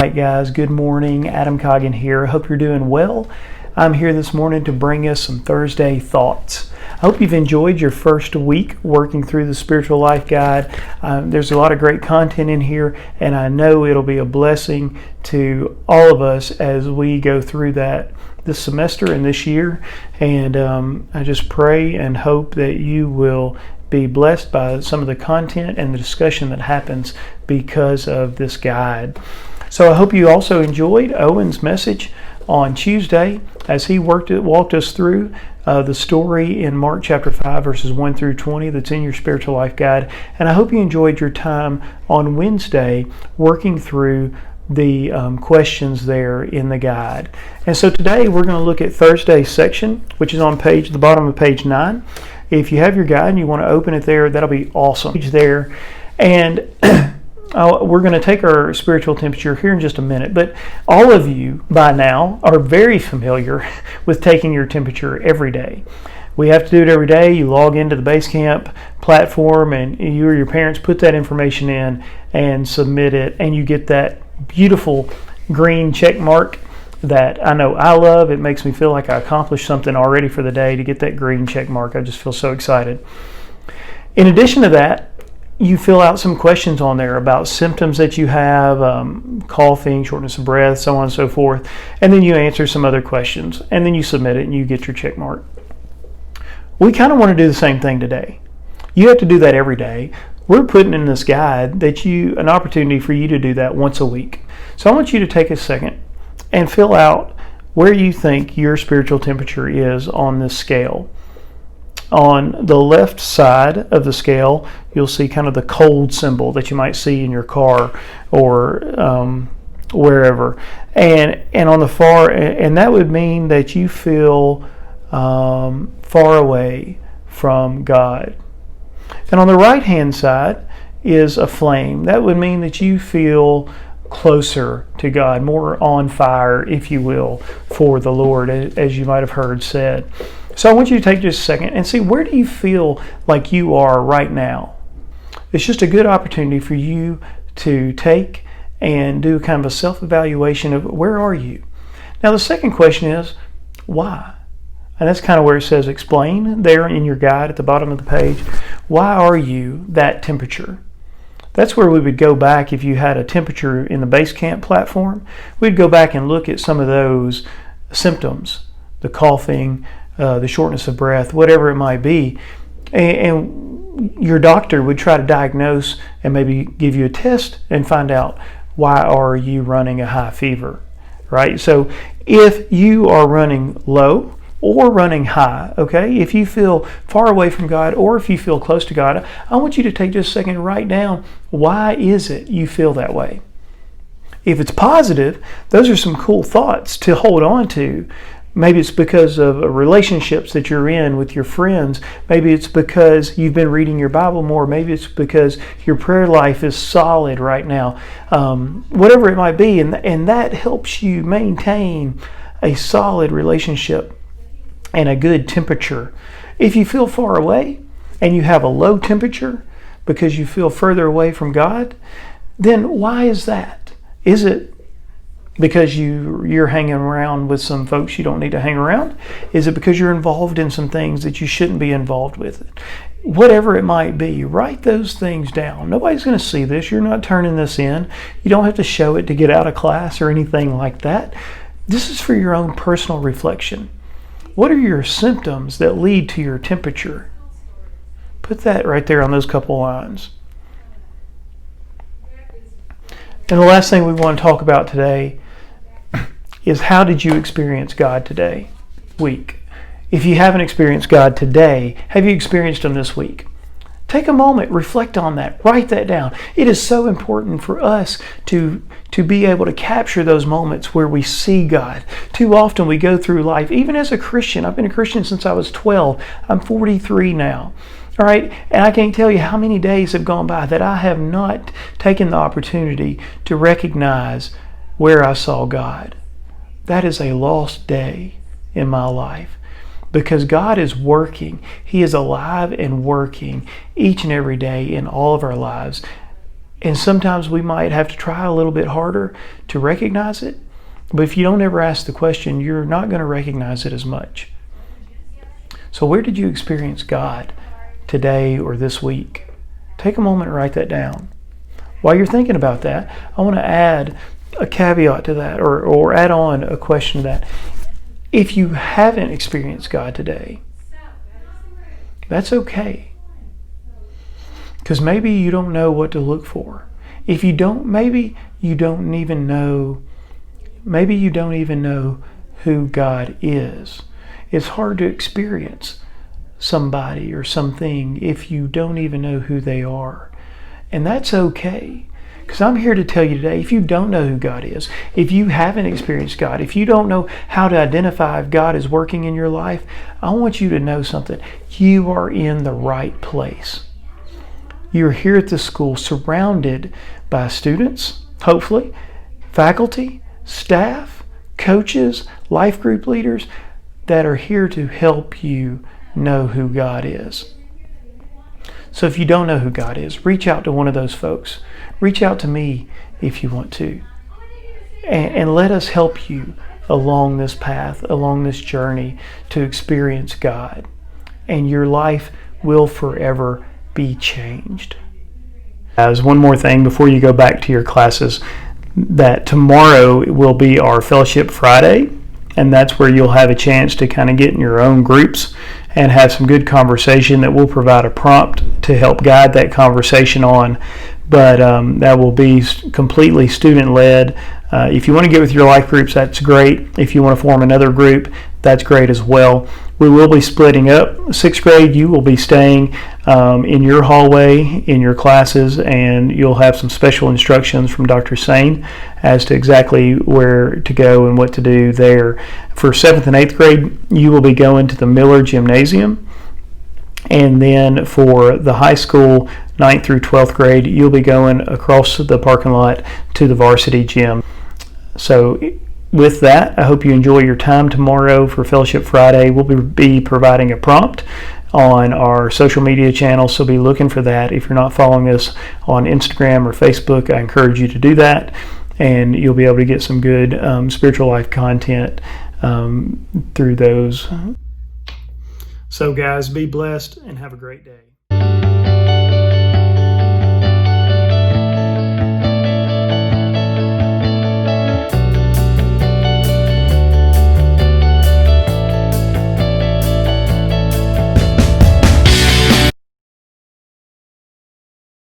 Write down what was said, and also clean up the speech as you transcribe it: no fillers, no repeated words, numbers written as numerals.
right, guys, good morning. Adam Coggin here. I hope you're doing well. I'm here this morning to bring us some Thursday thoughts. I hope you've enjoyed your first week working through the Spiritual Life Guide. There's a lot of great content in here, and I know it'll be a blessing to all of us as we go through that this semester and this year. And I just pray and hope that you will be blessed by some of the content and the discussion that happens because of this guide. So I hope you also enjoyed Owen's message on Tuesday as he walked us through the story in Mark chapter 5 verses 1 through 20 that's in your Spiritual Life Guide. And I hope you enjoyed your time on Wednesday working through the questions there in the guide. And so today we're going to look at Thursday's section, which is on the bottom of page 9. If you have your guide and you want to open it there, that'll be awesome. It's there. And we're going to take our spiritual temperature here in just a minute. But all of you by now are very familiar with taking your temperature every day. We have to do it every day. You log into the Basecamp platform and you or your parents put that information in and submit it, and you get that beautiful green check mark that I know I love. It makes me feel like I accomplished something already for the day to get that green check mark. I just feel so excited. In addition to that, you fill out some questions on there about symptoms that you have, coughing, shortness of breath, so on and so forth, and then you answer some other questions, and then you submit it and you get your check mark. We kind of want to do the same thing today. You have to do that every day. We're putting in this guide an opportunity for you to do that once a week. So I want you to take a second and fill out where you think your spiritual temperature is on this scale. On the left side of the scale, you'll see kind of the cold symbol that you might see in your car or wherever. And on the far, and that would mean that you feel far away from God. And on the right-hand side is a flame. That would mean that you feel closer to God, more on fire, if you will, for the Lord, as you might have heard said. So I want you to take just a second and see, where do you feel like you are right now? It's just a good opportunity for you to take and do kind of a self-evaluation of where are you. Now the second question is, why? And that's kind of where it says explain there in your guide at the bottom of the page. Why are you that temperature? That's where we would go back if you had a temperature in the Basecamp platform. We'd go back and look at some of those symptoms, the coughing, the shortness of breath, whatever it might be. And your doctor would try to diagnose and maybe give you a test and find out, why are you running a high fever, right? So if you are running low or running high, okay, if you feel far away from God or if you feel close to God, I want you to take just a second and write down, why is it you feel that way? If it's positive, those are some cool thoughts to hold on to. Maybe it's because of relationships that you're in with your friends. Maybe it's because you've been reading your Bible more. Maybe it's because your prayer life is solid right now. Whatever it might be, and that helps you maintain a solid relationship and a good temperature. If you feel far away and you have a low temperature because you feel further away from God, then why is that? Is it because you're hanging around with some folks you don't need to hang around? Is it because you're involved in some things that you shouldn't be involved with? Whatever it might be, write those things down. Nobody's going to see this. You're not turning this in. You don't have to show it to get out of class or anything like that. This is for your own personal reflection. What are your symptoms that lead to your temperature? Put that right there on those couple lines. And the last thing we want to talk about today is, how did you experience God today? Week. If you haven't experienced God today, have you experienced Him this week? Take a moment, reflect on that, write that down. It is so important for us to be able to capture those moments where we see God. Too often we go through life, even as a Christian. I've been a Christian since I was 12. I'm 43 now. All right, and I can't tell you how many days have gone by that I have not taken the opportunity to recognize where I saw God. That is a lost day in my life. Because God is working. He is alive and working each and every day in all of our lives. And sometimes we might have to try a little bit harder to recognize it. But if you don't ever ask the question, you're not going to recognize it as much. So where did you experience God today or this week? Take a moment and write that down. While you're thinking about that, I want to add a caveat to that, or add on a question to that. If you haven't experienced God today, that's okay. Because maybe you don't know what to look for. If you don't, maybe you don't even know who God is. It's hard to experience somebody or something if you don't even know who they are. And that's okay. Because I'm here to tell you today, if you don't know who God is, if you haven't experienced God, if you don't know how to identify if God is working in your life, I want you to know something. You are in the right place. You're here at the school surrounded by students, hopefully, faculty, staff, coaches, life group leaders that are here to help you know who God is. So if you don't know who God is, reach out to one of those folks. Reach out to me if you want to. And let us help you along this path, along this journey to experience God. And your life will forever be changed. As one more thing before you go back to your classes, that tomorrow will be our Fellowship Friday, and that's where you'll have a chance to kind of get in your own groups and have some good conversation that will provide a prompt to help guide that conversation on. But that will be completely student-led. If you want to get with your life groups, that's great. If you want to form another group, that's great as well. We will be splitting up. Sixth grade, you will be staying in your hallway, in your classes, and you'll have some special instructions from Dr. Sane as to exactly where to go and what to do there. For 7th and 8th grade, you will be going to the Miller Gymnasium. And then for the high school, 9th through 12th grade, you'll be going across the parking lot to the varsity gym. So with that, I hope you enjoy your time tomorrow for Fellowship Friday. We'll be providing a prompt on our social media channels, so be looking for that. If you're not following us on Instagram or Facebook, I encourage you to do that, and you'll be able to get some good spiritual life content through those. So guys, be blessed and have a great day.